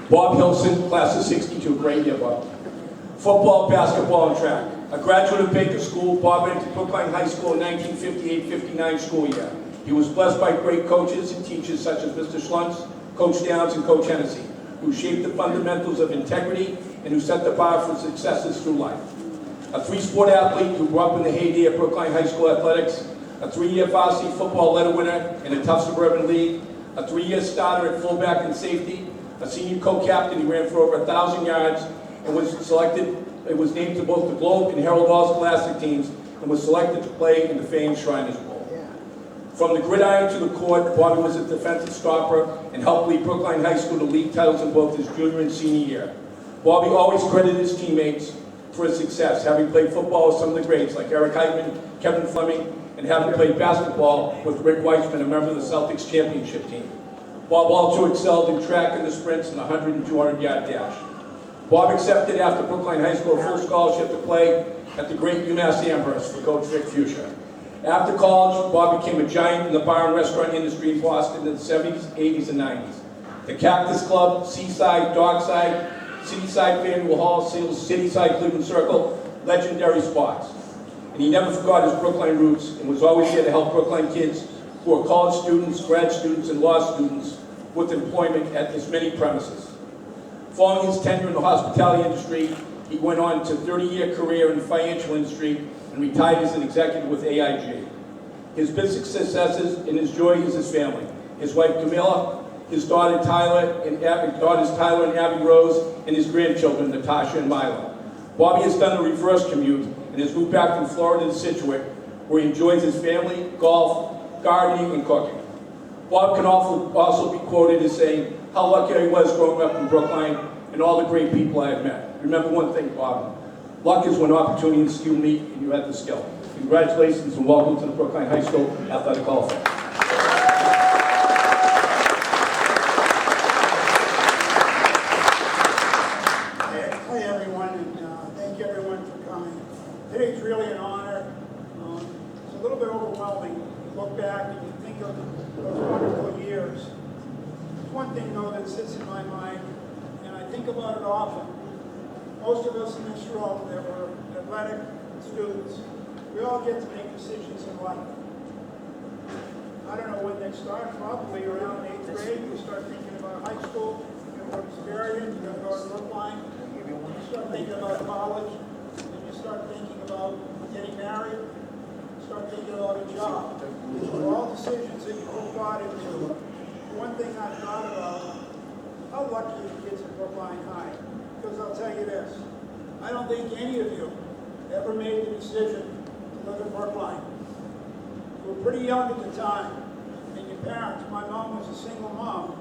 Bob Hillson, class of '62, great year, Bob. Football, basketball, and track. A graduate of Baker School, Bob entered Brookline High School in 1958-59 school year. He was blessed by great coaches and teachers such as Mr. Schluntz, Coach Downs, and Coach Hennessy, who shaped the fundamentals of integrity and who set the bar for successes through life. A three-sport athlete who grew up in the heyday of Brookline High School athletics, a three-year varsity football letter winner in a tough suburban league, a three-year starter at fullback and safety, a senior co-captain. He ran for over 1,000 yards and was named to both the Globe and Herald All-Scholastic teams and was selected to play in the famed Shriners Bowl. From the gridiron to the court, Bobby was a defensive stopper and helped lead Brookline High School to league titles in both his junior and senior year. Bobby always credited his teammates for his success, having played football with some of the greats like Eric Heitman, Kevin Fleming, and having played basketball with Rick Weissman, a member of the Celtics championship team. Bob also excelled in track and the sprints in the 100 and 200-yard dash. Bob accepted after Brookline High School a full scholarship to play at the great UMass Amherst for Coach Vic Fuchsia. After college, Bob became a giant in the bar and restaurant industry in Boston in the 70s, 80s, and 90s. The Cactus Club, Seaside, Dockside, Cityside, Faneuil Hall, Cityside, Cleveland Circle, legendary spots. And he never forgot his Brookline roots and was always there to help Brookline kids who are college students, grad students, and law students with employment at his many premises. Following his tenure in the hospitality industry, he went on to a 30-year career in the financial industry and retired as an executive with AIG. His business successes and his joy is his family. His wife Camilla, his daughters Tyler and Abby Rose, and his grandchildren Natasha and Milo. Bobby has done a reverse commute and has moved back from Florida to Scituate, where he enjoys his family, golf, gardening, and cooking. Bob can also be quoted as saying how lucky I was growing up in Brookline and all the great people I have met. Remember one thing, Bob. Luck is when opportunities you meet and you have the skill. Congratulations and welcome to the Brookline High School Athletic Hall of Fame. Hi everyone, and thank you everyone for coming. Today's really an honor. It's a little bit overwhelming. You look back and you think of those wonderful years. There's one thing though that sits in my mind, and I think about it often. Most of us in this room that were athletic students, we all get to make decisions in life. I don't know when they start, probably around 8th grade. You start thinking about high school, you're going to go to Sperry, you're going to go to Brookline. You start thinking about college, and you start thinking about getting married, you start thinking about a job. They're all decisions that you put thought into. One thing I've thought about, how lucky are the kids at Brookline High? Because I'll tell you this, I don't think any of you ever made the decision to live in Brookline. You were pretty young at the time, and your parents, my mom was a single mom.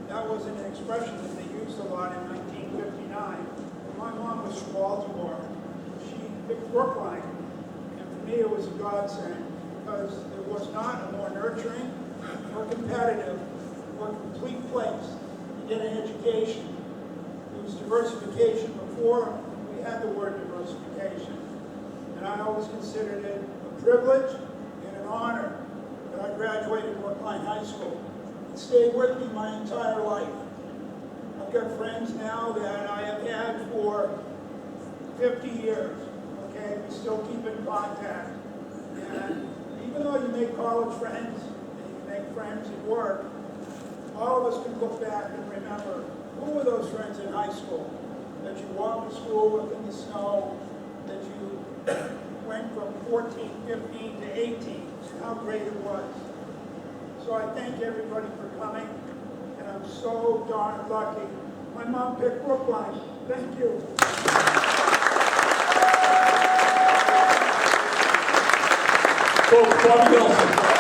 That wasn't an expression that they used a lot in 1959. My mom was from Baltimore. She picked Brookline, and for me it was a godsend because it was not a more nurturing, more competitive, more complete place to get an education. It was diversification before we had the word diversification. And I always considered it a privilege and an honor that I graduated Brookline High School. It stayed with me my entire life. I've got friends now that I have had for 50 years. Okay, we still keep in contact. And even though you make college friends and you make friends at work, all of us can look back and remember, who were those friends in high school that you walked to school with in the snow, that you went from 14, 15 to 18, and how great it was. So I thank everybody for coming, and I'm so darn lucky. My mom picked Brookline. Thank you. Coach Bobby Hillson.